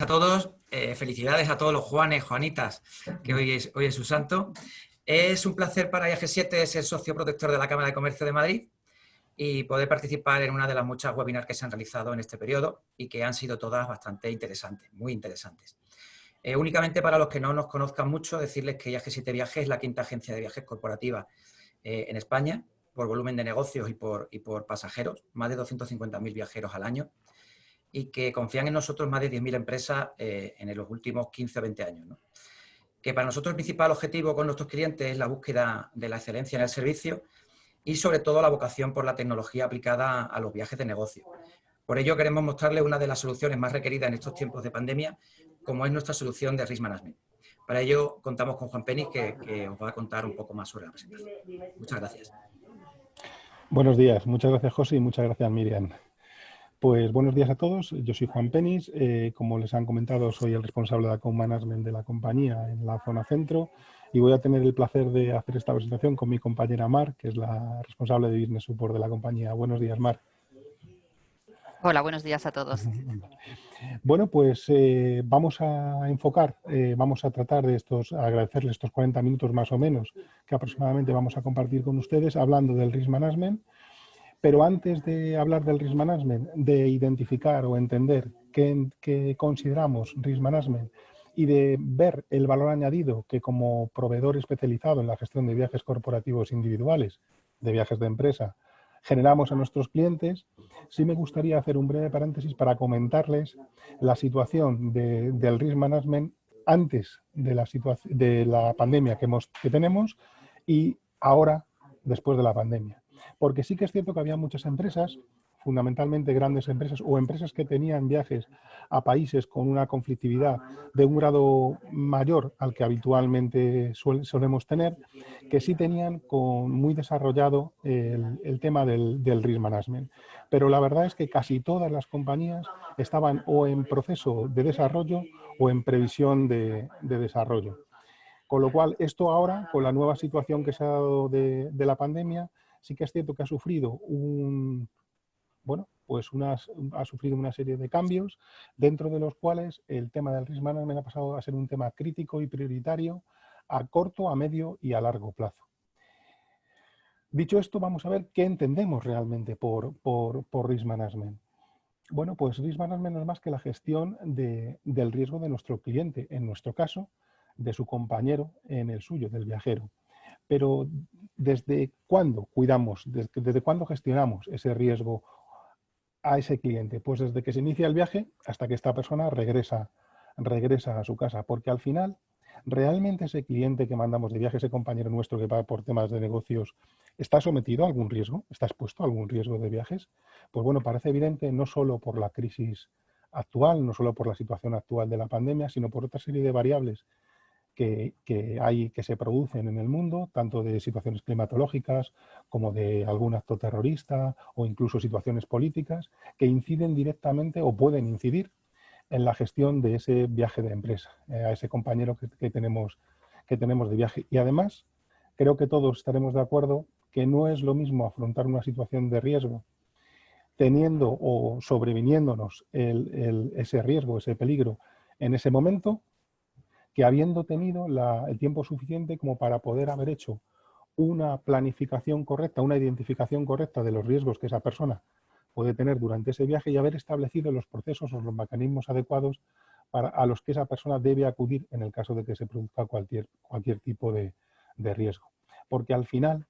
A todos, felicidades a todos los Juanes, Juanitas, que hoy es su santo. Es un placer para IAG 7 ser socio protector de la Cámara de Comercio de Madrid y poder participar en una de las muchas webinars que se han realizado en este periodo y que han sido todas bastante interesantes, muy interesantes. Únicamente para los que no nos conozcan mucho, decirles que IAG 7 Viajes es la quinta agencia de viajes corporativa en España, por volumen de negocios y por pasajeros, más de 250.000 viajeros al año, y que confían en nosotros más de 10.000 empresas en los últimos 15 o 20 años, ¿no? Que para nosotros el principal objetivo con nuestros clientes es la búsqueda de la excelencia en el servicio y sobre todo la vocación por la tecnología aplicada a los viajes de negocio. Por ello queremos mostrarles una de las soluciones más requeridas en estos tiempos de pandemia, como es nuestra solución de Risk Management. Para ello contamos con Juan Penis, que os va a contar un poco más sobre la presentación. Muchas gracias. Buenos días, muchas gracias José y muchas gracias Miriam. Pues buenos días a todos, yo soy Juan Penis, como les han comentado soy el responsable de Account Management de la compañía en la zona centro y voy a tener el placer de hacer esta presentación con mi compañera Mar, que es la responsable de Business Support de la compañía. Buenos días, Mar. Hola, buenos días a todos. Bueno, pues vamos a enfocar, vamos a tratar de agradecerles estos 40 minutos más o menos que aproximadamente vamos a compartir con ustedes hablando del Risk Management. Pero antes de hablar del Risk Management, de identificar o entender qué consideramos Risk Management y de ver el valor añadido que como proveedor especializado en la gestión de viajes corporativos individuales, de viajes de empresa, generamos a nuestros clientes, sí me gustaría hacer un breve paréntesis para comentarles la situación del Risk Management antes de la pandemia que tenemos y ahora después de la pandemia. Porque sí que es cierto que había muchas empresas, fundamentalmente grandes empresas o empresas que tenían viajes a países con una conflictividad de un grado mayor al que habitualmente solemos tener, que sí tenían muy desarrollado el tema del risk management. Pero la verdad es que casi todas las compañías estaban o en proceso de desarrollo o en previsión de desarrollo. Con lo cual, esto ahora, con la nueva situación que se ha dado de la pandemia, sí que es cierto que ha sufrido ha sufrido una serie de cambios, dentro de los cuales el tema del risk management ha pasado a ser un tema crítico y prioritario a corto, a medio y a largo plazo. Dicho esto, vamos a ver qué entendemos realmente por risk management. Bueno, pues risk management no es más que la gestión del riesgo de nuestro cliente, en nuestro caso, de su compañero en el suyo, del viajero. Pero ¿desde cuándo cuidamos, desde cuándo gestionamos ese riesgo a ese cliente? Pues desde que se inicia el viaje hasta que esta persona regresa a su casa, porque al final, ¿realmente ese cliente que mandamos de viaje, ese compañero nuestro que va por temas de negocios, está sometido a algún riesgo? ¿Está expuesto a algún riesgo de viajes? Pues bueno, parece evidente no solo por la crisis actual, no solo por la situación actual de la pandemia, sino por otra serie de variables que se producen en el mundo, tanto de situaciones climatológicas como de algún acto terrorista o incluso situaciones políticas que inciden directamente o pueden incidir en la gestión de ese viaje de empresa, a ese compañero que tenemos de viaje. Y además, creo que todos estaremos de acuerdo que no es lo mismo afrontar una situación de riesgo teniendo o sobreviniéndonos ese riesgo, ese peligro en ese momento, que habiendo tenido el tiempo suficiente como para poder haber hecho una planificación correcta, una identificación correcta de los riesgos que esa persona puede tener durante ese viaje y haber establecido los procesos o los mecanismos adecuados a los que esa persona debe acudir en el caso de que se produzca cualquier tipo de riesgo. Porque al final,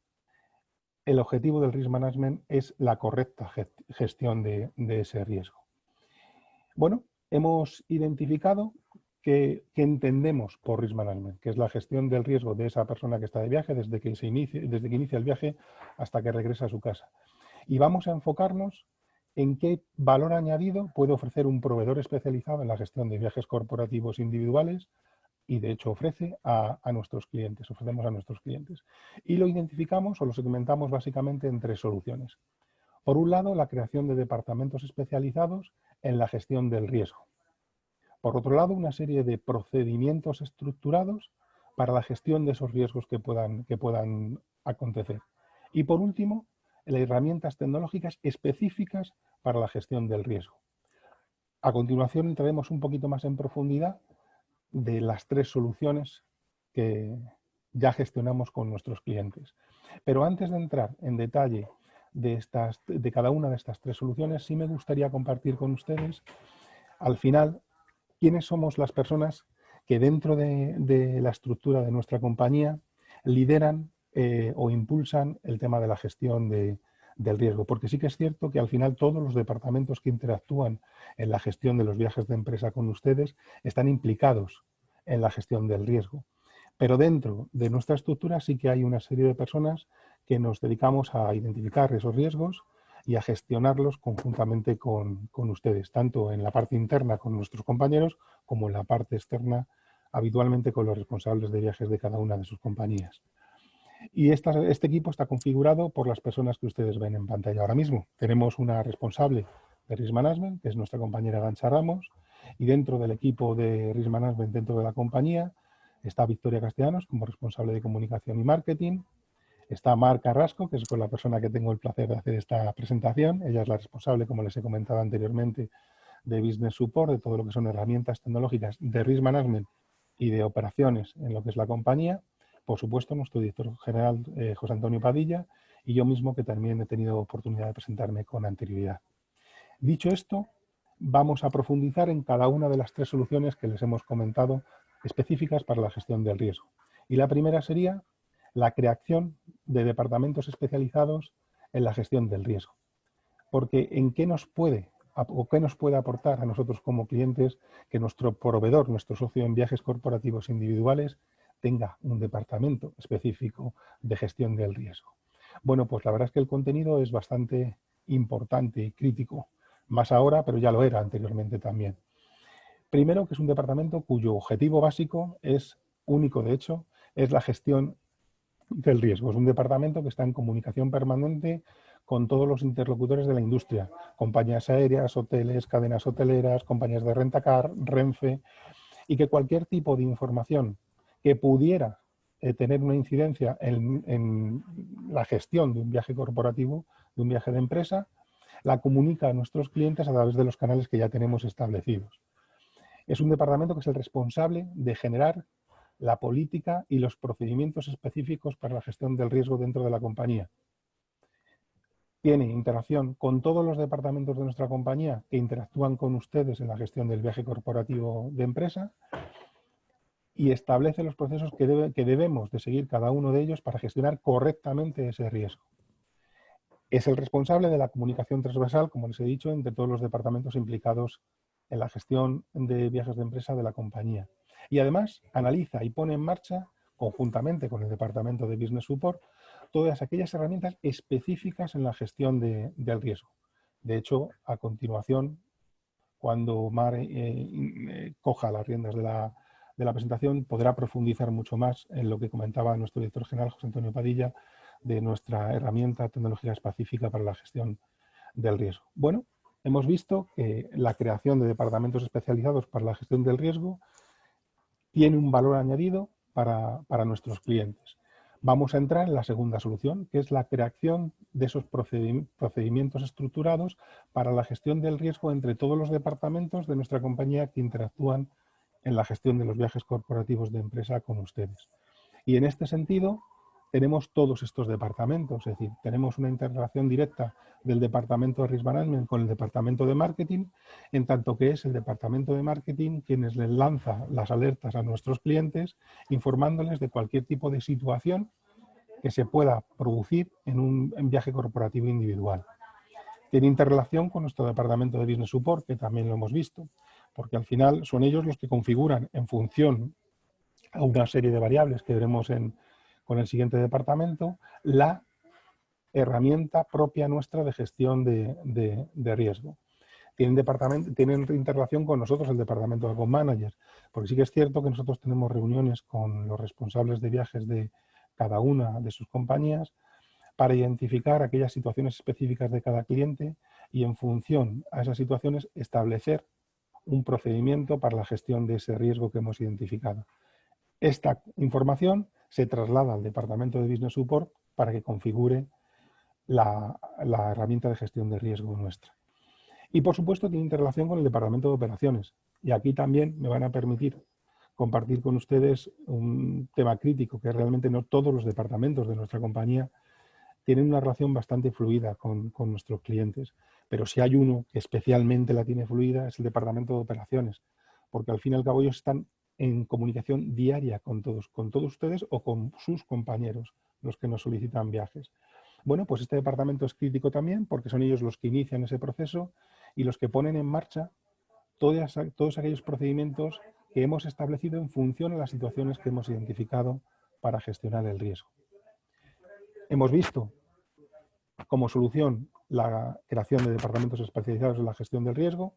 el objetivo del risk management es la correcta gestión de ese riesgo. Bueno, hemos identificado que entendemos por risk management, que es la gestión del riesgo de esa persona que está de viaje desde que inicia el viaje hasta que regresa a su casa. Y vamos a enfocarnos en qué valor añadido puede ofrecer un proveedor especializado en la gestión de viajes corporativos individuales y de hecho ofrecemos a nuestros clientes. Y lo identificamos o lo segmentamos básicamente en tres soluciones. Por un lado, la creación de departamentos especializados en la gestión del riesgo. Por otro lado, una serie de procedimientos estructurados para la gestión de esos riesgos que puedan acontecer. Y por último, las herramientas tecnológicas específicas para la gestión del riesgo. A continuación entraremos un poquito más en profundidad de las 3 soluciones que ya gestionamos con nuestros clientes. Pero antes de entrar en detalle de cada una de estas 3 soluciones, sí me gustaría compartir con ustedes, al final, quiénes somos las personas que dentro de la estructura de nuestra compañía lideran o impulsan el tema de la gestión del riesgo. Porque sí que es cierto que al final todos los departamentos que interactúan en la gestión de los viajes de empresa con ustedes están implicados en la gestión del riesgo. Pero dentro de nuestra estructura sí que hay una serie de personas que nos dedicamos a identificar esos riesgos y a gestionarlos conjuntamente con ustedes, tanto en la parte interna con nuestros compañeros como en la parte externa, habitualmente con los responsables de viajes de cada una de sus compañías. Y este equipo está configurado por las personas que ustedes ven en pantalla ahora mismo. Tenemos una responsable de Risk Management, que es nuestra compañera Gancha Ramos, y dentro del equipo de Risk Management dentro de la compañía está Victoria Castellanos como responsable de comunicación y marketing. Está Mar Carrasco, que es con la persona que tengo el placer de hacer esta presentación. Ella es la responsable, como les he comentado anteriormente, de Business Support, de todo lo que son herramientas tecnológicas de Risk Management y de operaciones en lo que es la compañía. Por supuesto, nuestro director general, José Antonio Padilla, y yo mismo, que también he tenido oportunidad de presentarme con anterioridad. Dicho esto, vamos a profundizar en cada una de las 3 soluciones que les hemos comentado específicas para la gestión del riesgo. Y la primera sería la creación de departamentos especializados en la gestión del riesgo. Porque ¿en qué nos puede aportar a nosotros como clientes que nuestro proveedor, nuestro socio en viajes corporativos individuales, tenga un departamento específico de gestión del riesgo? Bueno, pues la verdad es que el contenido es bastante importante y crítico, más ahora, pero ya lo era anteriormente también. Primero, que es un departamento cuyo objetivo básico es único, de hecho, es la gestión del riesgo. Es un departamento que está en comunicación permanente con todos los interlocutores de la industria, compañías aéreas, hoteles, cadenas hoteleras, compañías de rentacar, Renfe, y que cualquier tipo de información que pudiera tener una incidencia en la gestión de un viaje corporativo, de un viaje de empresa, la comunica a nuestros clientes a través de los canales que ya tenemos establecidos. Es un departamento que es el responsable de generar la política y los procedimientos específicos para la gestión del riesgo dentro de la compañía. Tiene interacción con todos los departamentos de nuestra compañía que interactúan con ustedes en la gestión del viaje corporativo de empresa y establece los procesos que debemos de seguir cada uno de ellos para gestionar correctamente ese riesgo. Es el responsable de la comunicación transversal, como les he dicho, entre todos los departamentos implicados en la gestión de viajes de empresa de la compañía. Y además analiza y pone en marcha, conjuntamente con el departamento de Business Support, todas aquellas herramientas específicas en la gestión del riesgo. De hecho, a continuación, cuando Mar coja las riendas de la presentación, podrá profundizar mucho más en lo que comentaba nuestro director general, José Antonio Padilla, de nuestra herramienta tecnológica específica para la gestión del riesgo. Bueno, hemos visto que la creación de departamentos especializados para la gestión del riesgo tiene un valor añadido para nuestros clientes. Vamos a entrar en la segunda solución, que es la creación de esos procedimientos estructurados para la gestión del riesgo entre todos los departamentos de nuestra compañía que interactúan en la gestión de los viajes corporativos de empresa con ustedes. Y en este sentido, tenemos todos estos departamentos, es decir, tenemos una integración directa del departamento de Risk Management con el departamento de Marketing, en tanto que es el departamento de Marketing quienes les lanza las alertas a nuestros clientes, informándoles de cualquier tipo de situación que se pueda producir en un viaje corporativo individual. Tiene interrelación con nuestro departamento de Business Support, que también lo hemos visto, porque al final son ellos los que configuran en función a una serie de variables que veremos con el siguiente departamento, la herramienta propia nuestra de gestión de riesgo. Tienen interrelación con nosotros, el departamento de Account Manager, porque sí que es cierto que nosotros tenemos reuniones con los responsables de viajes de cada una de sus compañías para identificar aquellas situaciones específicas de cada cliente y en función a esas situaciones establecer un procedimiento para la gestión de ese riesgo que hemos identificado. Esta información se traslada al departamento de Business Support para que configure la herramienta de gestión de riesgo nuestra. Y por supuesto tiene interrelación con el departamento de operaciones. Y aquí también me van a permitir compartir con ustedes un tema crítico, que realmente no todos los departamentos de nuestra compañía tienen una relación bastante fluida con nuestros clientes. Pero si hay uno que especialmente la tiene fluida es el departamento de operaciones, porque al fin y al cabo ellos están en comunicación diaria con todos ustedes o con sus compañeros, los que nos solicitan viajes. Bueno, pues este departamento es crítico también porque son ellos los que inician ese proceso y los que ponen en marcha todos aquellos procedimientos que hemos establecido en función a las situaciones que hemos identificado para gestionar el riesgo. Hemos visto como solución la creación de departamentos especializados en la gestión del riesgo.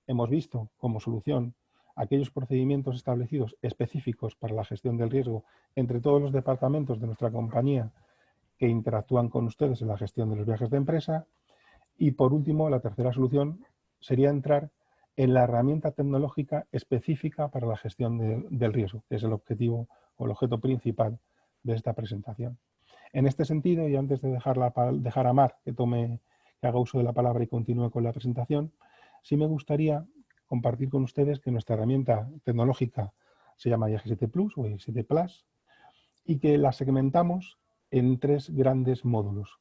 Hemos visto como solución aquellos procedimientos establecidos específicos para la gestión del riesgo entre todos los departamentos de nuestra compañía que interactúan con ustedes en la gestión de los viajes de empresa. Y por último, la tercera solución sería entrar en la herramienta tecnológica específica para la gestión del riesgo, que es el objetivo o el objeto principal de esta presentación. En este sentido, y antes de dejar a Mar que haga uso de la palabra y continúe con la presentación, sí me gustaría compartir con ustedes que nuestra herramienta tecnológica se llama IAG7 Plus o IAG7 Plus y que la segmentamos en 3 grandes módulos,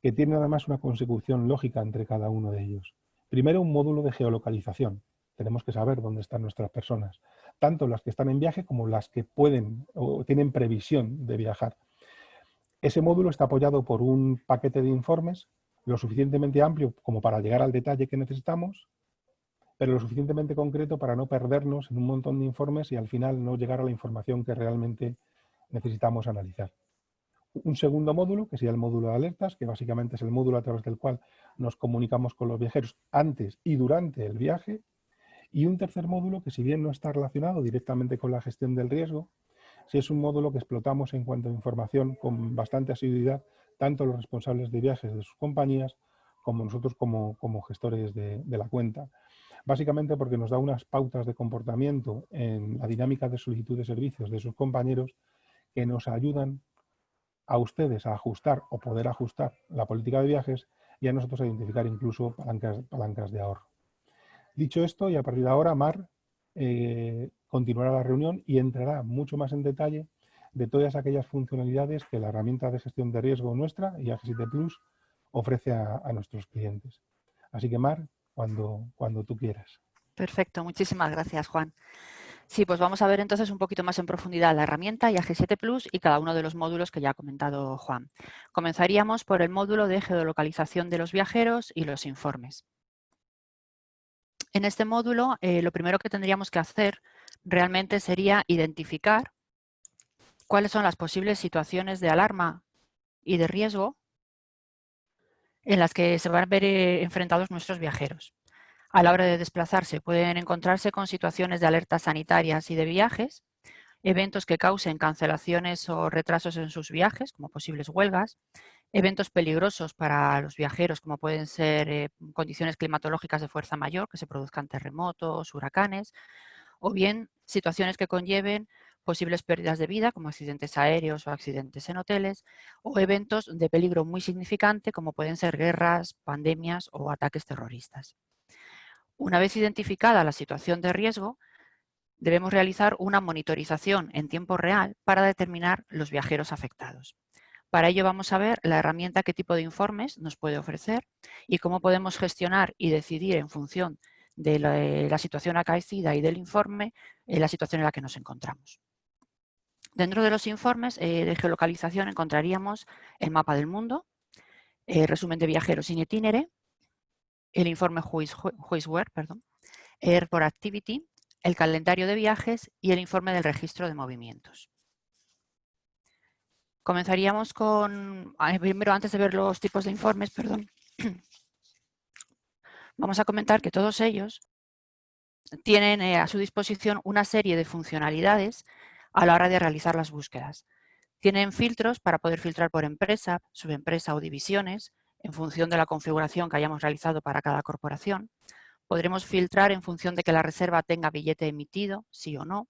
que tienen además una consecución lógica entre cada uno de ellos. Primero, un módulo de geolocalización. Tenemos que saber dónde están nuestras personas, tanto las que están en viaje como las que pueden o tienen previsión de viajar. Ese módulo está apoyado por un paquete de informes lo suficientemente amplio como para llegar al detalle que necesitamos, pero lo suficientemente concreto para no perdernos en un montón de informes y al final no llegar a la información que realmente necesitamos analizar. Un segundo módulo, que sería el módulo de alertas, que básicamente es el módulo a través del cual nos comunicamos con los viajeros antes y durante el viaje. Y un tercer módulo, que si bien no está relacionado directamente con la gestión del riesgo, sí es un módulo que explotamos en cuanto a información con bastante asiduidad, tanto los responsables de viajes de sus compañías como nosotros como gestores de la cuenta. Básicamente porque nos da unas pautas de comportamiento en la dinámica de solicitud de servicios de sus compañeros que nos ayudan a ustedes a ajustar o poder ajustar la política de viajes y a nosotros a identificar incluso palancas de ahorro. Dicho esto, y a partir de ahora, Mar continuará la reunión y entrará mucho más en detalle de todas aquellas funcionalidades que la herramienta de gestión de riesgo nuestra, IAG7 Plus, ofrece a nuestros clientes. Así que, Mar, cuando tú quieras. Perfecto, muchísimas gracias, Juan. Sí, pues vamos a ver entonces un poquito más en profundidad la herramienta IAG7 Plus y cada uno de los módulos que ya ha comentado Juan. Comenzaríamos por el módulo de geolocalización de los viajeros y los informes. En este módulo, lo primero que tendríamos que hacer realmente sería identificar cuáles son las posibles situaciones de alarma y de riesgo en las que se van a ver enfrentados nuestros viajeros. A la hora de desplazarse pueden encontrarse con situaciones de alertas sanitarias y de viajes, eventos que causen cancelaciones o retrasos en sus viajes, como posibles huelgas, eventos peligrosos para los viajeros, como pueden ser condiciones climatológicas de fuerza mayor, que se produzcan terremotos, huracanes, o bien situaciones que conlleven posibles pérdidas de vida, como accidentes aéreos o accidentes en hoteles, o eventos de peligro muy significante, como pueden ser guerras, pandemias o ataques terroristas. Una vez identificada la situación de riesgo, debemos realizar una monitorización en tiempo real para determinar los viajeros afectados. Para ello vamos a ver la herramienta qué tipo de informes nos puede ofrecer y cómo podemos gestionar y decidir en función de la situación acaecida y del informe la situación en la que nos encontramos. Dentro de los informes de geolocalización encontraríamos el mapa del mundo, resumen de viajeros in itinere, el informe Whoiswhere, Airport Activity, el calendario de viajes y el informe del registro de movimientos. Comenzaríamos con, primero antes de ver los tipos de informes, vamos a comentar que todos ellos tienen a su disposición una serie de funcionalidades a la hora de realizar las búsquedas. Tienen filtros para poder filtrar por empresa, subempresa o divisiones, en función de la configuración que hayamos realizado para cada corporación. Podremos filtrar en función de que la reserva tenga billete emitido, sí o no.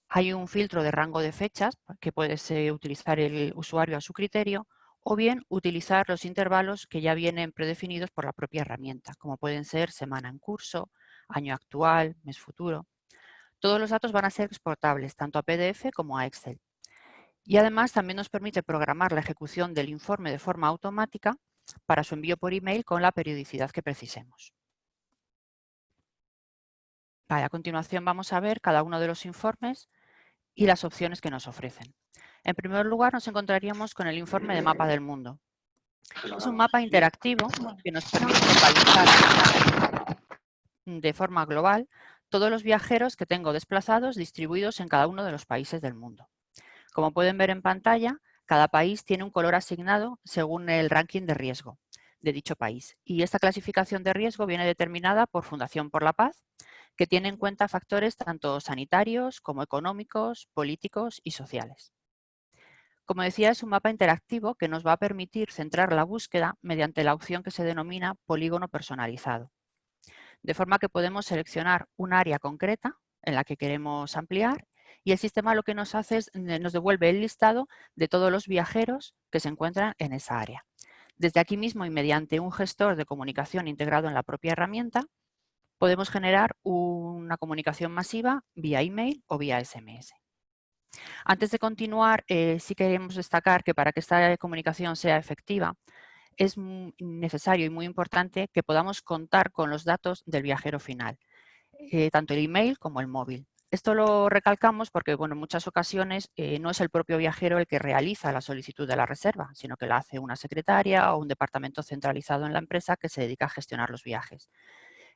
Hay un filtro de rango de fechas que puede utilizar el usuario a su criterio o bien utilizar los intervalos que ya vienen predefinidos por la propia herramienta, como pueden ser semana en curso, año actual, mes futuro. Todos los datos van a ser exportables tanto a PDF como a Excel. Y además también nos permite programar la ejecución del informe de forma automática para su envío por email con la periodicidad que precisemos. Vale, a continuación vamos a ver cada uno de los informes y las opciones que nos ofrecen. En primer lugar nos encontraríamos con el informe de mapa del mundo. Es un mapa interactivo que nos permite localizar de forma global todos los viajeros que tengo desplazados distribuidos en cada uno de los países del mundo. Como pueden ver en pantalla, cada país tiene un color asignado según el ranking de riesgo de dicho país. Y esta clasificación de riesgo viene determinada por Fundación por la Paz, que tiene en cuenta factores tanto sanitarios como económicos, políticos y sociales. Como decía, es un mapa interactivo que nos va a permitir centrar la búsqueda mediante la opción que se denomina polígono personalizado. De forma que podemos seleccionar un área concreta en la que queremos ampliar y el sistema lo que nos hace es nos devuelve el listado de todos los viajeros que se encuentran en esa área. Desde aquí mismo y mediante un gestor de comunicación integrado en la propia herramienta, podemos generar una comunicación masiva vía email o vía SMS. Antes de continuar, sí queremos destacar que para que esta comunicación sea efectiva, es necesario y muy importante que podamos contar con los datos del viajero final, tanto el email como el móvil. Esto lo recalcamos porque bueno, en muchas ocasiones no es el propio viajero el que realiza la solicitud de la reserva, sino que la hace una secretaria o un departamento centralizado en la empresa que se dedica a gestionar los viajes.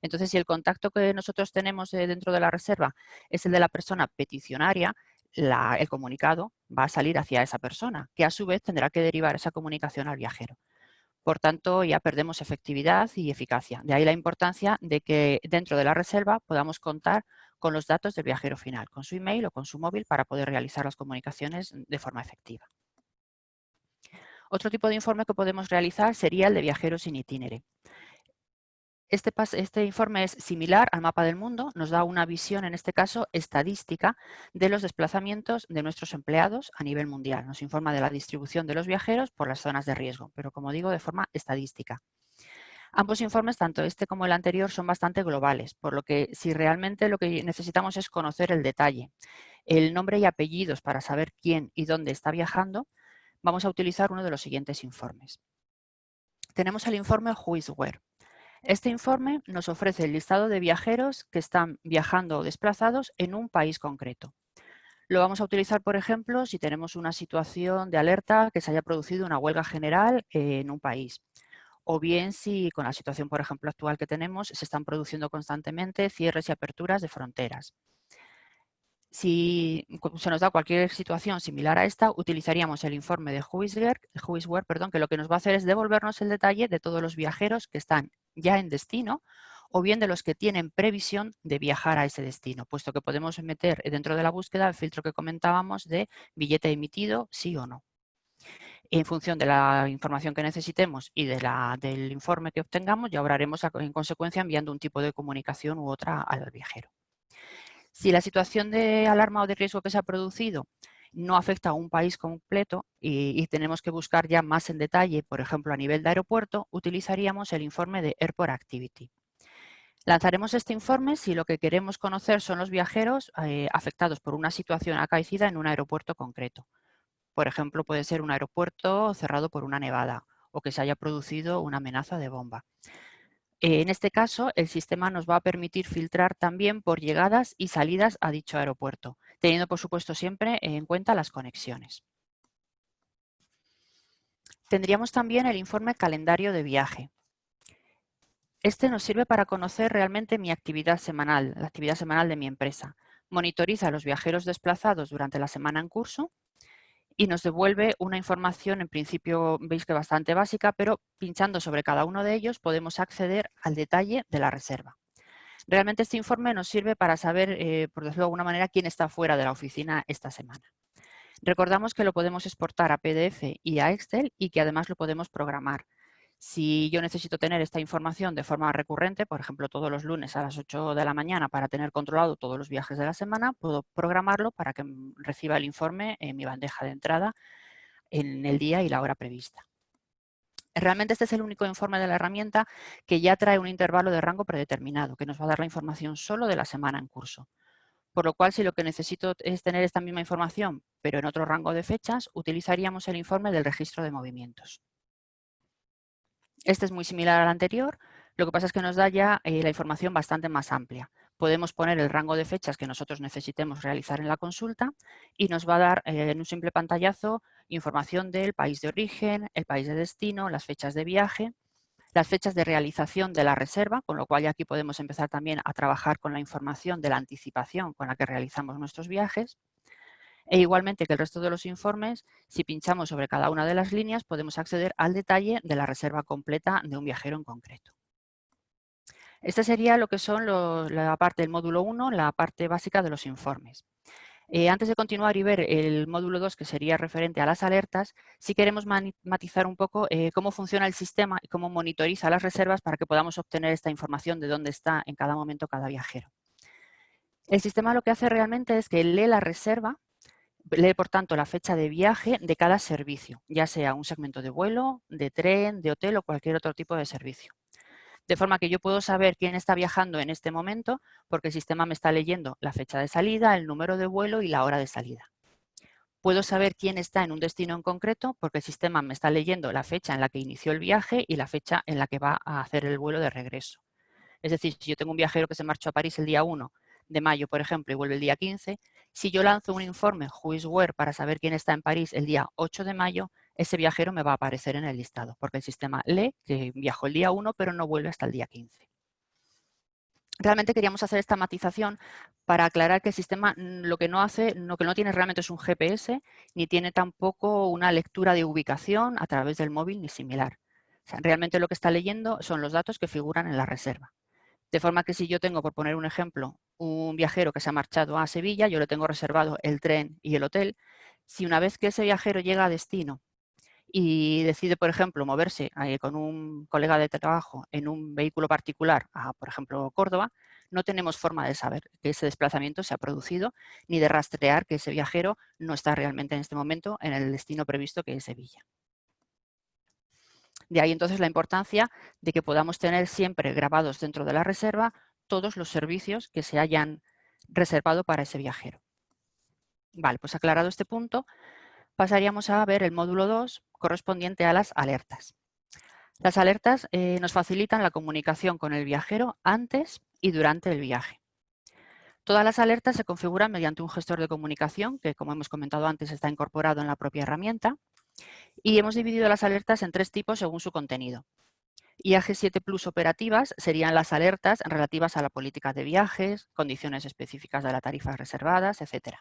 Entonces, si el contacto que nosotros tenemos dentro de la reserva es el de la persona peticionaria, el comunicado va a salir hacia esa persona, que a su vez tendrá que derivar esa comunicación al viajero. Por tanto, ya perdemos efectividad y eficacia. De ahí la importancia de que dentro de la reserva podamos contar con los datos del viajero final, con su email o con su móvil para poder realizar las comunicaciones de forma efectiva. Otro tipo de informe que podemos realizar sería el de viajeros in itinere. Este informe es similar al mapa del mundo, nos da una visión, en este caso, estadística de los desplazamientos de nuestros empleados a nivel mundial. Nos informa de la distribución de los viajeros por las zonas de riesgo, pero como digo, de forma estadística. Ambos informes, tanto este como el anterior, son bastante globales, por lo que si realmente lo que necesitamos es conocer el detalle, el nombre y apellidos para saber quién y dónde está viajando, vamos a utilizar uno de los siguientes informes. Tenemos el informe Who is Where. Este informe nos ofrece el listado de viajeros que están viajando o desplazados en un país concreto. Lo vamos a utilizar, por ejemplo, si tenemos una situación de alerta que se haya producido una huelga general en un país. O bien si con la situación, por ejemplo, actual que tenemos, se están produciendo constantemente cierres y aperturas de fronteras. Si se nos da cualquier situación similar a esta, utilizaríamos el informe de Who is Where, que lo que nos va a hacer es devolvernos el detalle de todos los viajeros que están ya en destino o bien de los que tienen previsión de viajar a ese destino, puesto que podemos meter dentro de la búsqueda el filtro que comentábamos de billete emitido, sí o no. En función de la información que necesitemos y del informe que obtengamos, ya obraremos en consecuencia enviando un tipo de comunicación u otra al viajero. Si la situación de alarma o de riesgo que se ha producido no afecta a un país completo y tenemos que buscar ya más en detalle, por ejemplo, a nivel de aeropuerto, utilizaríamos el informe de Airport Activity. Lanzaremos este informe si lo que queremos conocer son los viajeros afectados por una situación acaecida en un aeropuerto concreto. Por ejemplo, puede ser un aeropuerto cerrado por una nevada o que se haya producido una amenaza de bomba. En este caso, el sistema nos va a permitir filtrar también por llegadas y salidas a dicho aeropuerto, teniendo por supuesto siempre en cuenta las conexiones. Tendríamos también el informe calendario de viaje. Este nos sirve para conocer realmente mi actividad semanal, la actividad semanal de mi empresa. Monitoriza a los viajeros desplazados durante la semana en curso y nos devuelve una información, en principio veis que bastante básica, pero pinchando sobre cada uno de ellos podemos acceder al detalle de la reserva. Realmente este informe nos sirve para saber, por decirlo de alguna manera, quién está fuera de la oficina esta semana. Recordamos que lo podemos exportar a PDF y a Excel y que además lo podemos programar. Si yo necesito tener esta información de forma recurrente, por ejemplo, todos los lunes a las 8 de la mañana para tener controlado todos los viajes de la semana, puedo programarlo para que reciba el informe en mi bandeja de entrada en el día y la hora prevista. Realmente este es el único informe de la herramienta que ya trae un intervalo de rango predeterminado, que nos va a dar la información solo de la semana en curso. Por lo cual, si lo que necesito es tener esta misma información, pero en otro rango de fechas, utilizaríamos el informe del registro de movimientos. Este es muy similar al anterior, lo que pasa es que nos da ya la información bastante más amplia. Podemos poner el rango de fechas que nosotros necesitemos realizar en la consulta y nos va a dar en un simple pantallazo información del país de origen, el país de destino, las fechas de viaje, las fechas de realización de la reserva, con lo cual ya aquí podemos empezar también a trabajar con la información de la anticipación con la que realizamos nuestros viajes. E igualmente que el resto de los informes, si pinchamos sobre cada una de las líneas, podemos acceder al detalle de la reserva completa de un viajero en concreto. Esta sería lo que son la parte del módulo 1, la parte básica de los informes. Antes de continuar y ver el módulo 2, que sería referente a las alertas, sí queremos matizar un poco cómo funciona el sistema y cómo monitoriza las reservas para que podamos obtener esta información de dónde está en cada momento cada viajero. El sistema lo que hace realmente es que lee la reserva, lee por tanto la fecha de viaje de cada servicio, ya sea un segmento de vuelo, de tren, de hotel o cualquier otro tipo de servicio. De forma que yo puedo saber quién está viajando en este momento porque el sistema me está leyendo la fecha de salida, el número de vuelo y la hora de salida. Puedo saber quién está en un destino en concreto porque el sistema me está leyendo la fecha en la que inició el viaje y la fecha en la que va a hacer el vuelo de regreso. Es decir, si yo tengo un viajero que se marchó a París el día 1 de mayo, por ejemplo, y vuelve el día 15, si yo lanzo un informe Who is Where para saber quién está en París el día 8 de mayo, ese viajero me va a aparecer en el listado, porque el sistema lee que viajó el día 1, pero no vuelve hasta el día 15. Realmente queríamos hacer esta matización para aclarar que el sistema lo que no hace, lo que no tiene realmente es un GPS, ni tiene tampoco una lectura de ubicación a través del móvil ni similar. O sea, realmente lo que está leyendo son los datos que figuran en la reserva. De forma que si yo tengo, por poner un ejemplo, un viajero que se ha marchado a Sevilla, yo le tengo reservado el tren y el hotel. Si una vez que ese viajero llega a destino y decide, por ejemplo, moverse con un colega de trabajo en un vehículo particular a, por ejemplo, Córdoba, no tenemos forma de saber que ese desplazamiento se ha producido ni de rastrear que ese viajero no está realmente en este momento en el destino previsto, que es Sevilla. De ahí entonces la importancia de que podamos tener siempre grabados dentro de la reserva todos los servicios que se hayan reservado para ese viajero. Vale, pues aclarado este punto, pasaríamos a ver el módulo 2 correspondiente a las alertas. Las alertas nos facilitan la comunicación con el viajero antes y durante el viaje. Todas las alertas se configuran mediante un gestor de comunicación que, como hemos comentado antes, está incorporado en la propia herramienta. Y hemos dividido las alertas en 3 tipos según su contenido. IAG7 Plus operativas serían las alertas relativas a la política de viajes, condiciones específicas de las tarifas reservadas, etc.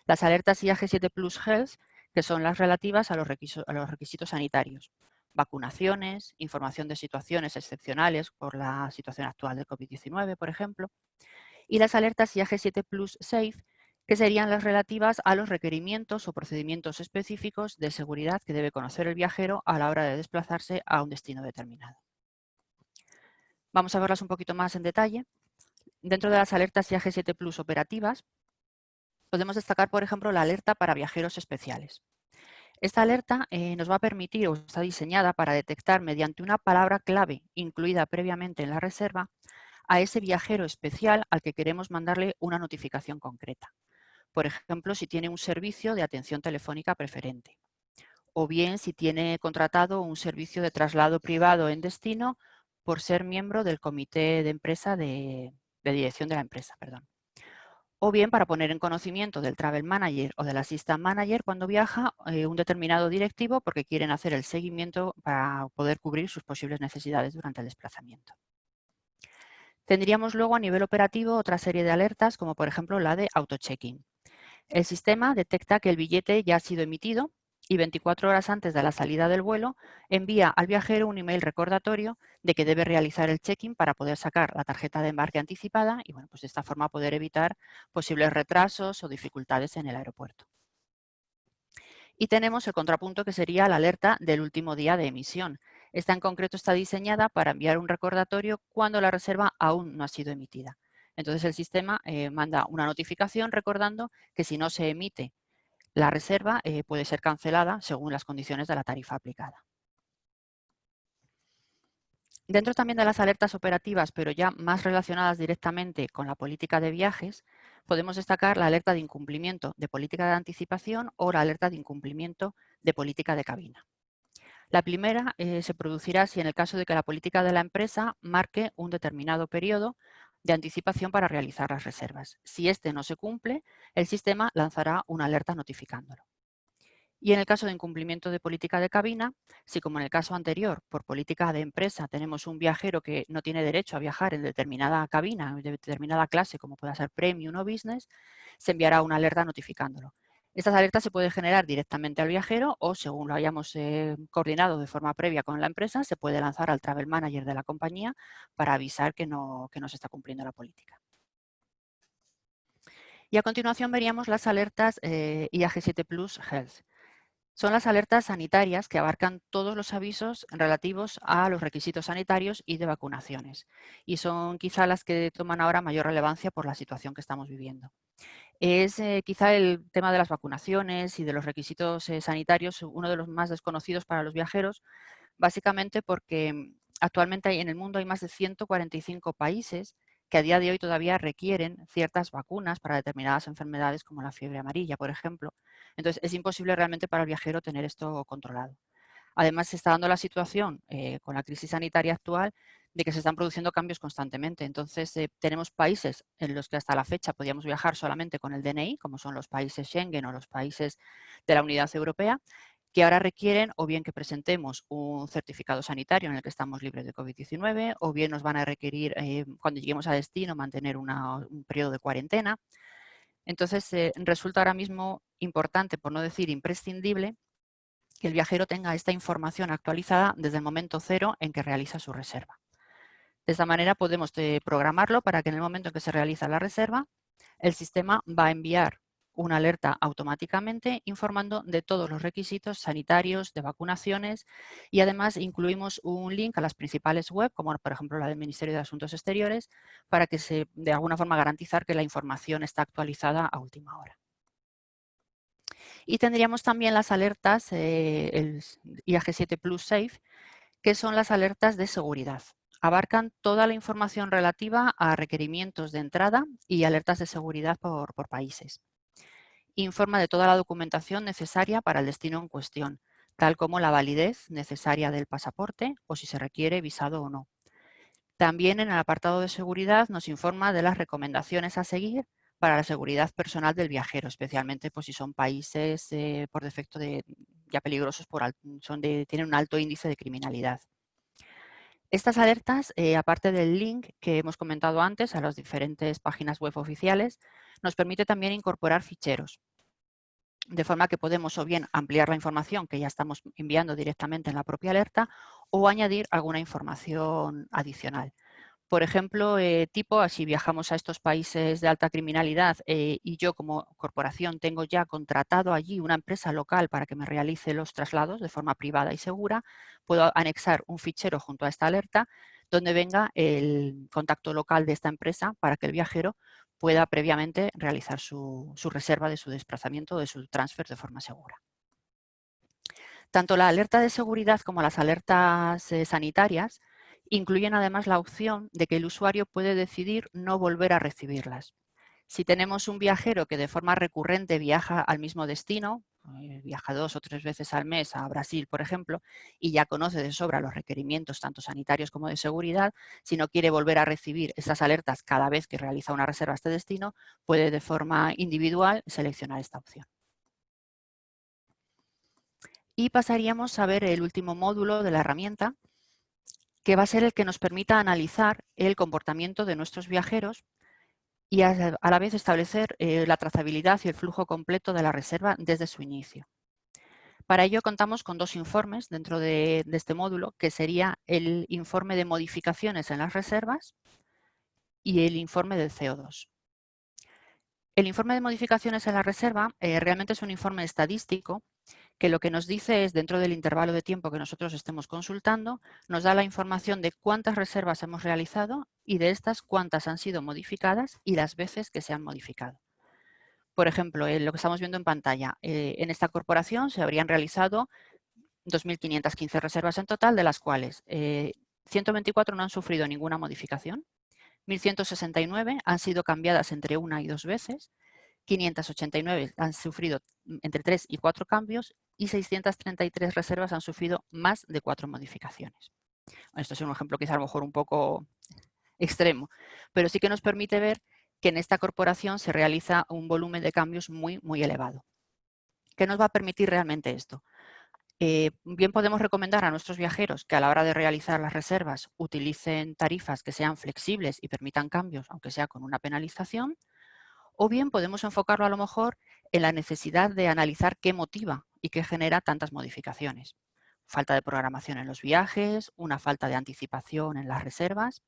Las alertas IAG7 Plus Health, que son las relativas a los requisitos sanitarios, vacunaciones, información de situaciones excepcionales por la situación actual del COVID-19, por ejemplo, y las alertas IAG7 Plus Safe, que serían las relativas a los requerimientos o procedimientos específicos de seguridad que debe conocer el viajero a la hora de desplazarse a un destino determinado. Vamos a verlas un poquito más en detalle. Dentro de las alertas IAG7 Plus operativas, podemos destacar, por ejemplo, la alerta para viajeros especiales. Esta alerta nos va a permitir, o está diseñada para detectar mediante una palabra clave incluida previamente en la reserva, a ese viajero especial al que queremos mandarle una notificación concreta. Por ejemplo, si tiene un servicio de atención telefónica preferente, o bien si tiene contratado un servicio de traslado privado en destino por ser miembro del comité de empresa de dirección de la empresa, perdón. O bien para poner en conocimiento del Travel Manager o del Assistant Manager cuando viaja un determinado directivo porque quieren hacer el seguimiento para poder cubrir sus posibles necesidades durante el desplazamiento. Tendríamos luego a nivel operativo otra serie de alertas como por ejemplo la de auto-check-in. El sistema detecta que el billete ya ha sido emitido y 24 horas antes de la salida del vuelo envía al viajero un email recordatorio de que debe realizar el check-in para poder sacar la tarjeta de embarque anticipada y bueno, pues de esta forma poder evitar posibles retrasos o dificultades en el aeropuerto. Y tenemos el contrapunto que sería la alerta del último día de emisión. Esta en concreto está diseñada para enviar un recordatorio cuando la reserva aún no ha sido emitida. Entonces el sistema manda una notificación recordando que si no se emite la reserva puede ser cancelada según las condiciones de la tarifa aplicada. Dentro también de las alertas operativas, pero ya más relacionadas directamente con la política de viajes, podemos destacar la alerta de incumplimiento de política de anticipación o la alerta de incumplimiento de política de cabina. La primera se producirá si en el caso de que la política de la empresa marque un determinado periodo de anticipación para realizar las reservas. Si este no se cumple, el sistema lanzará una alerta notificándolo. Y en el caso de incumplimiento de política de cabina, si como en el caso anterior, por política de empresa, tenemos un viajero que no tiene derecho a viajar en determinada cabina, en determinada clase, como pueda ser Premium o Business, se enviará una alerta notificándolo. Estas alertas se pueden generar directamente al viajero o, según lo hayamos coordinado de forma previa con la empresa, se puede lanzar al Travel Manager de la compañía para avisar que no se está cumpliendo la política. Y a continuación veríamos las alertas IAG7 Plus Health. Son las alertas sanitarias que abarcan todos los avisos relativos a los requisitos sanitarios y de vacunaciones. Y son quizá las que toman ahora mayor relevancia por la situación que estamos viviendo. Es quizá el tema de las vacunaciones y de los requisitos sanitarios uno de los más desconocidos para los viajeros, básicamente porque actualmente en el mundo hay más de 145 países que a día de hoy todavía requieren ciertas vacunas para determinadas enfermedades como la fiebre amarilla, por ejemplo. Entonces, es imposible realmente para el viajero tener esto controlado. Además, se está dando la situación con la crisis sanitaria actual de que se están produciendo cambios constantemente. Entonces, tenemos países en los que hasta la fecha podíamos viajar solamente con el DNI, como son los países Schengen o los países de la Unidad Europea, que ahora requieren o bien que presentemos un certificado sanitario en el que estamos libres de COVID-19, o bien nos van a requerir, cuando lleguemos a destino, mantener un periodo de cuarentena. Entonces, resulta ahora mismo importante, por no decir imprescindible, que el viajero tenga esta información actualizada desde el momento cero en que realiza su reserva. De esta manera podemos programarlo para que en el momento en que se realiza la reserva, el sistema va a enviar una alerta automáticamente informando de todos los requisitos sanitarios, de vacunaciones, y además incluimos un link a las principales web, como por ejemplo la del Ministerio de Asuntos Exteriores, para que de alguna forma garantizar que la información está actualizada a última hora. Y tendríamos también las alertas, el IAG7 Plus Safe, que son las alertas de seguridad. Abarcan toda la información relativa a requerimientos de entrada y alertas de seguridad por países. Informa de toda la documentación necesaria para el destino en cuestión, tal como la validez necesaria del pasaporte o si se requiere visado o no. También en el apartado de seguridad nos informa de las recomendaciones a seguir para la seguridad personal del viajero, especialmente pues, si son países por defecto ya peligrosos, tienen un alto índice de criminalidad. Estas alertas, aparte del link que hemos comentado antes a las diferentes páginas web oficiales, nos permite también incorporar ficheros, de forma que podemos o bien ampliar la información que ya estamos enviando directamente en la propia alerta o añadir alguna información adicional. Por ejemplo, si viajamos a estos países de alta criminalidad y yo como corporación tengo ya contratado allí una empresa local para que me realice los traslados de forma privada y segura, puedo anexar un fichero junto a esta alerta donde venga el contacto local de esta empresa para que el viajero pueda previamente realizar su reserva de su desplazamiento o de su transfer de forma segura. Tanto la alerta de seguridad como las alertas sanitarias incluyen además la opción de que el usuario puede decidir no volver a recibirlas. Si tenemos un viajero que de forma recurrente viaja al mismo destino, viaja 2 o 3 veces al mes a Brasil, por ejemplo, y ya conoce de sobra los requerimientos tanto sanitarios como de seguridad, si no quiere volver a recibir esas alertas cada vez que realiza una reserva a este destino, puede de forma individual seleccionar esta opción. Y pasaríamos a ver el último módulo de la herramienta, que va a ser el que nos permita analizar el comportamiento de nuestros viajeros y a la vez establecer la trazabilidad y el flujo completo de la reserva desde su inicio. Para ello contamos con 2 informes dentro de este módulo, que sería el informe de modificaciones en las reservas y el informe del CO2. El informe de modificaciones en la reserva realmente es un informe estadístico que lo que nos dice es, dentro del intervalo de tiempo que nosotros estemos consultando, nos da la información de cuántas reservas hemos realizado y de estas cuántas han sido modificadas y las veces que se han modificado. Por ejemplo, lo que estamos viendo en pantalla, en esta corporación se habrían realizado 2.515 reservas en total, de las cuales 124 no han sufrido ninguna modificación, 1.169 han sido cambiadas entre 1 y 2 veces, 589 han sufrido entre 3 y 4 cambios y 633 reservas han sufrido más de 4 modificaciones. Esto es un ejemplo quizá a lo mejor un poco extremo, pero sí que nos permite ver que en esta corporación se realiza un volumen de cambios muy, muy elevado. ¿Qué nos va a permitir realmente esto? Bien podemos recomendar a nuestros viajeros que a la hora de realizar las reservas utilicen tarifas que sean flexibles y permitan cambios, aunque sea con una penalización, o bien podemos enfocarlo a lo mejor en la necesidad de analizar qué motiva y qué genera tantas modificaciones. Falta de programación en los viajes, una falta de anticipación en las reservas,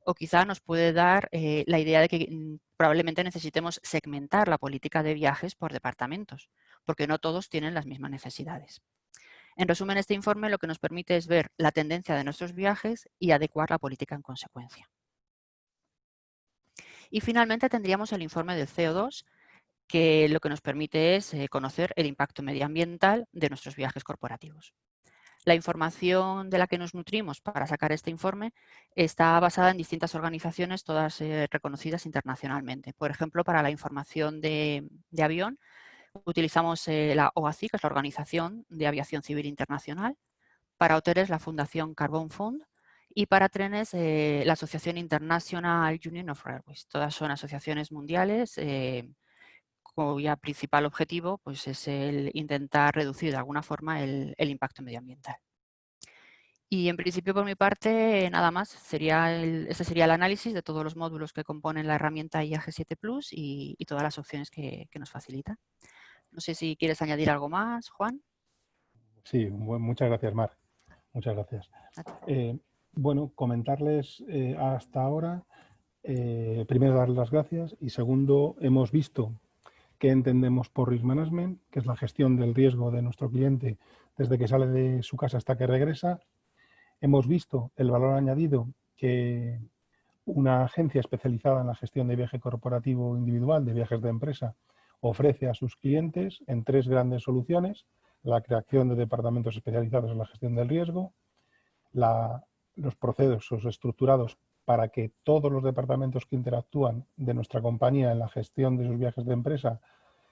o quizá nos puede dar la idea de que probablemente necesitemos segmentar la política de viajes por departamentos, porque no todos tienen las mismas necesidades. En resumen, este informe lo que nos permite es ver la tendencia de nuestros viajes y adecuar la política en consecuencia. Y finalmente tendríamos el informe del CO2, que lo que nos permite es conocer el impacto medioambiental de nuestros viajes corporativos. La información de la que nos nutrimos para sacar este informe está basada en distintas organizaciones, todas reconocidas internacionalmente. Por ejemplo, para la información de avión, utilizamos la OACI, que es la Organización de Aviación Civil Internacional. Para hoteles, la Fundación Carbon Fund. Y para trenes, la Asociación International Union of Railways. Todas son asociaciones mundiales cuyo principal objetivo pues, es el intentar reducir de alguna forma el impacto medioambiental. Y en principio, por mi parte, nada más. Ese sería el análisis de todos los módulos que componen la herramienta IAG7 Plus y todas las opciones que nos facilita. No sé si quieres añadir algo más, Juan. Sí, muchas gracias, Mar. Muchas gracias. Bueno, comentarles hasta ahora, primero darles las gracias y segundo, hemos visto qué entendemos por risk management, que es la gestión del riesgo de nuestro cliente desde que sale de su casa hasta que regresa. Hemos visto el valor añadido que una agencia especializada en la gestión de viaje corporativo individual, de viajes de empresa, ofrece a sus clientes en 3 grandes soluciones: la creación de departamentos especializados en la gestión del riesgo, los procesos estructurados para que todos los departamentos que interactúan de nuestra compañía en la gestión de sus viajes de empresa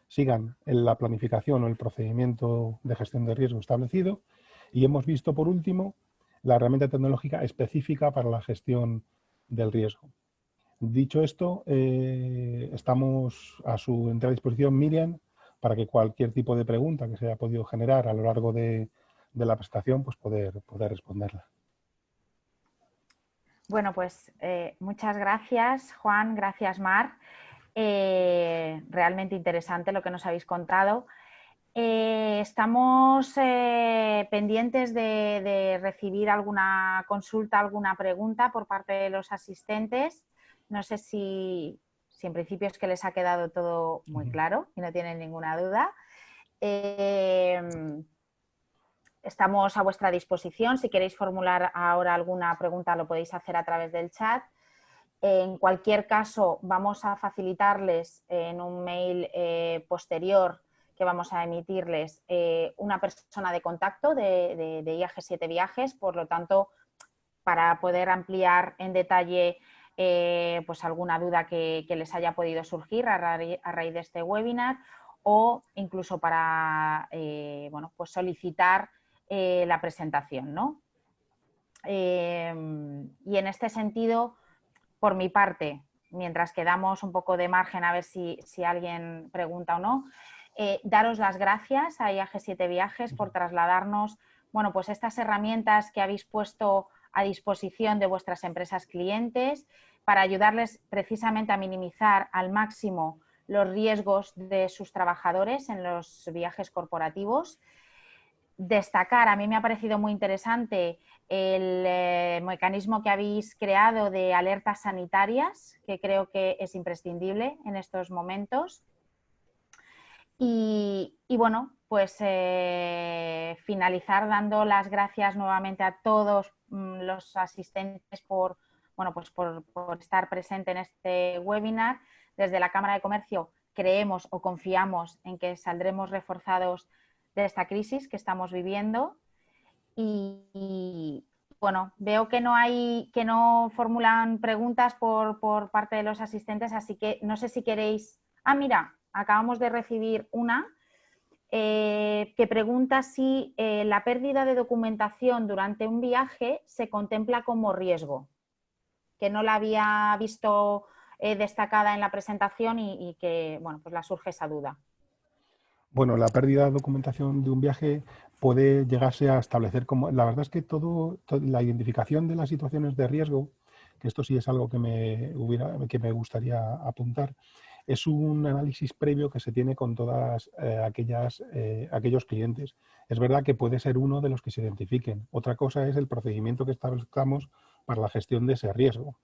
sigan en la planificación o el procedimiento de gestión de riesgo establecido, y hemos visto por último la herramienta tecnológica específica para la gestión del riesgo. Dicho esto, estamos a su entera disposición, Miriam, para que cualquier tipo de pregunta que se haya podido generar a lo largo de la presentación, pues poder responderla. Bueno, pues muchas gracias, Juan, gracias, Mar. Realmente interesante lo que nos habéis contado. Estamos pendientes de recibir alguna consulta, alguna pregunta por parte de los asistentes. No sé si en principio es que les ha quedado todo muy claro y no tienen ninguna duda. Estamos a vuestra disposición. Si queréis formular ahora alguna pregunta, lo podéis hacer a través del chat. En cualquier caso, vamos a facilitarles en un mail posterior que vamos a emitirles una persona de contacto de IAG7 Viajes, por lo tanto, para poder ampliar en detalle pues alguna duda que les haya podido surgir a raíz de este webinar, o incluso para bueno, pues solicitar la presentación, ¿no? Y en este sentido, por mi parte, mientras que damos un poco de margen a ver si alguien pregunta o no, daros las gracias a IAG7 Viajes por trasladarnos, bueno, pues estas herramientas que habéis puesto a disposición de vuestras empresas clientes para ayudarles precisamente a minimizar al máximo los riesgos de sus trabajadores en los viajes corporativos. Destacar, a mí me ha parecido muy interesante el mecanismo que habéis creado de alertas sanitarias, que creo que es imprescindible en estos momentos. Y bueno, pues finalizar dando las gracias nuevamente a todos los asistentes por, bueno, pues por estar presente en este webinar. Desde la Cámara de Comercio creemos o confiamos en que saldremos reforzados de esta crisis que estamos viviendo. Y bueno, veo que no formulan preguntas por parte de los asistentes, así que no sé si queréis... Ah, mira, acabamos de recibir una que pregunta si la pérdida de documentación durante un viaje se contempla como riesgo, que no la había visto destacada en la presentación y que, bueno, pues la surge esa duda. Bueno, la pérdida de documentación de un viaje puede llegarse a establecer como... La verdad es que la identificación de las situaciones de riesgo, que esto sí es algo que me gustaría apuntar, es un análisis previo que se tiene con todas aquellos clientes. Es verdad que puede ser uno de los que se identifiquen. Otra cosa es el procedimiento que establezcamos para la gestión de ese riesgo.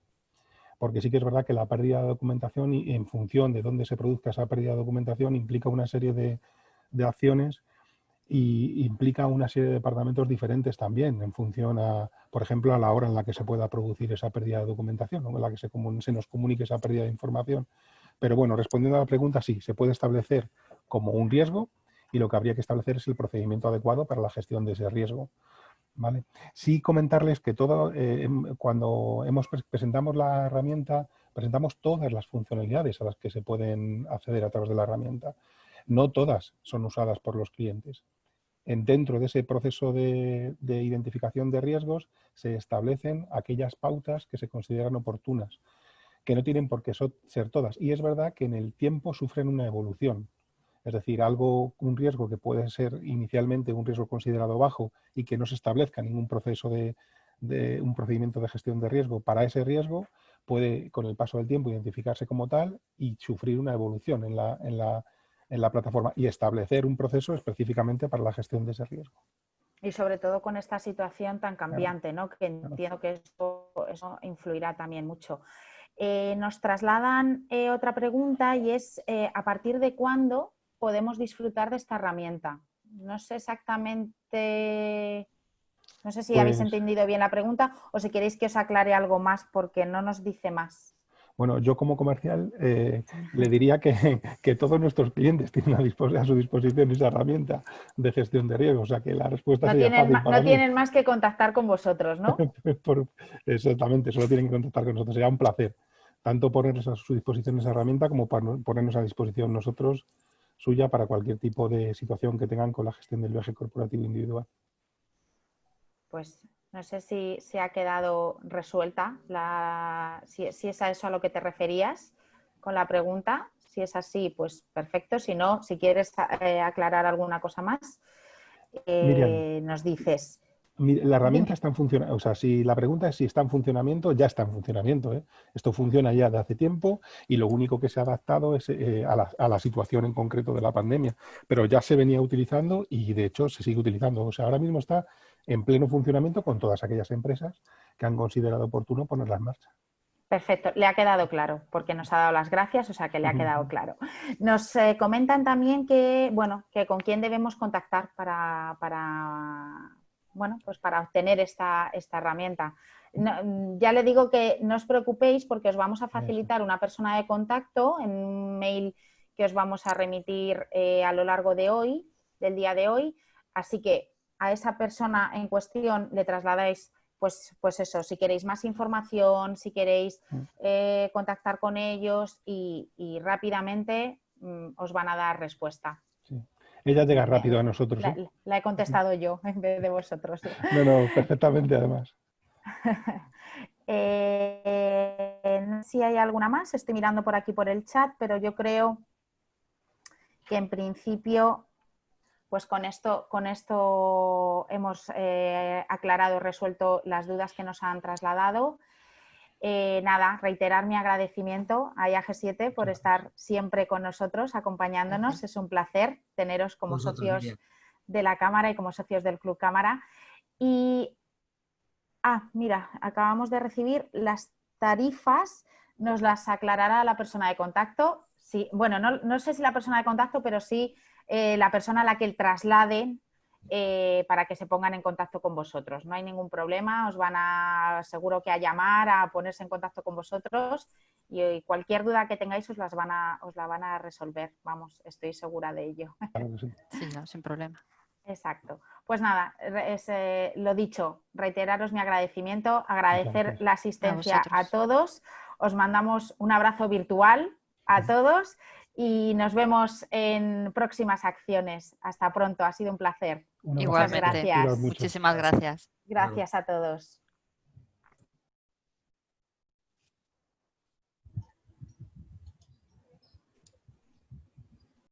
Porque sí que es verdad que la pérdida de documentación, y en función de dónde se produzca esa pérdida de documentación, implica una serie de acciones y implica una serie de departamentos diferentes también, en función por ejemplo, a la hora en la que se pueda producir esa pérdida de documentación, ¿no? En la que se nos comunique esa pérdida de información. Pero bueno, respondiendo a la pregunta, sí, se puede establecer como un riesgo y lo que habría que establecer es el procedimiento adecuado para la gestión de ese riesgo. ¿Vale? Sí comentarles que cuando presentamos la herramienta, presentamos todas las funcionalidades a las que se pueden acceder a través de la herramienta. No todas son usadas por los clientes. Dentro de ese proceso de identificación de riesgos se establecen aquellas pautas que se consideran oportunas, que no tienen por qué ser todas. Y es verdad que en el tiempo sufren una evolución. Es decir, un riesgo que puede ser inicialmente un riesgo considerado bajo y que no se establezca ningún proceso un procedimiento de gestión de riesgo para ese riesgo, puede con el paso del tiempo identificarse como tal y sufrir una evolución en la plataforma y establecer un proceso específicamente para la gestión de ese riesgo. Y sobre todo con esta situación tan cambiante, ¿no? Que entiendo que eso influirá también mucho. Nos trasladan otra pregunta y es ¿a partir de cuándo podemos disfrutar de esta herramienta? No sé exactamente, no sé si habéis entendido bien la pregunta o si queréis que os aclare algo más porque no nos dice más. Bueno, yo como comercial le diría que todos nuestros clientes tienen a su disposición esa herramienta de gestión de riesgo, o sea que la respuesta sería fácil para mí. No tienen más que contactar con vosotros, ¿no? Exactamente, solo tienen que contactar con nosotros. Sería un placer tanto ponerles a su disposición esa herramienta como ponernos a disposición nosotros suya para cualquier tipo de situación que tengan con la gestión del viaje corporativo individual. Pues no sé si se ha quedado resuelta, si es a eso a lo que te referías con la pregunta. Si es así, pues perfecto. Si no, si quieres aclarar alguna cosa más, nos dices. La herramienta está en funcionamiento, o sea, si la pregunta es si está en funcionamiento, ya está en funcionamiento, ¿eh? Esto funciona ya de hace tiempo y lo único que se ha adaptado es a la situación en concreto de la pandemia, pero ya se venía utilizando y de hecho se sigue utilizando. O sea, ahora mismo está en pleno funcionamiento con todas aquellas empresas que han considerado oportuno ponerla en marcha. Perfecto, le ha quedado claro, porque nos ha dado las gracias, o sea que le ha quedado claro. Nos comentan también que, bueno, que con quién debemos contactar bueno, pues para obtener esta herramienta. No, ya le digo que no os preocupéis porque os vamos a facilitar una persona de contacto en un mail que os vamos a remitir a lo largo del día de hoy. Así que a esa persona en cuestión le trasladáis pues eso, si queréis más información, si queréis contactar con ellos y rápidamente os van a dar respuesta. Sí. Ella llega rápido a nosotros. La he contestado yo en vez de vosotros. No, perfectamente además. No sé si hay alguna más, estoy mirando por aquí por el chat, pero yo creo que en principio... Pues con esto hemos aclarado, resuelto las dudas que nos han trasladado. Nada, reiterar mi agradecimiento a IAG7 por estar siempre con nosotros, acompañándonos. Es un placer teneros como socios de la Cámara y como socios del Club Cámara. Y, mira, acabamos de recibir las tarifas, nos las aclarará la persona de contacto. Sí, bueno, no sé si la persona de contacto, pero sí la persona a la que el trasladen para que se pongan en contacto con vosotros. No hay ningún problema, os van seguro que a llamar, a ponerse en contacto con vosotros y cualquier duda que tengáis os la van a resolver. Vamos, estoy segura de ello. Claro que sí. Sí, no, sin problema. Exacto. Pues nada, lo dicho, reiteraros mi agradecimiento, agradecer la asistencia a todos. Os mandamos un abrazo virtual a todos y nos vemos en próximas acciones. Hasta pronto, ha sido un placer. Igualmente. Muchas gracias. Muchísimas gracias. Gracias a todos.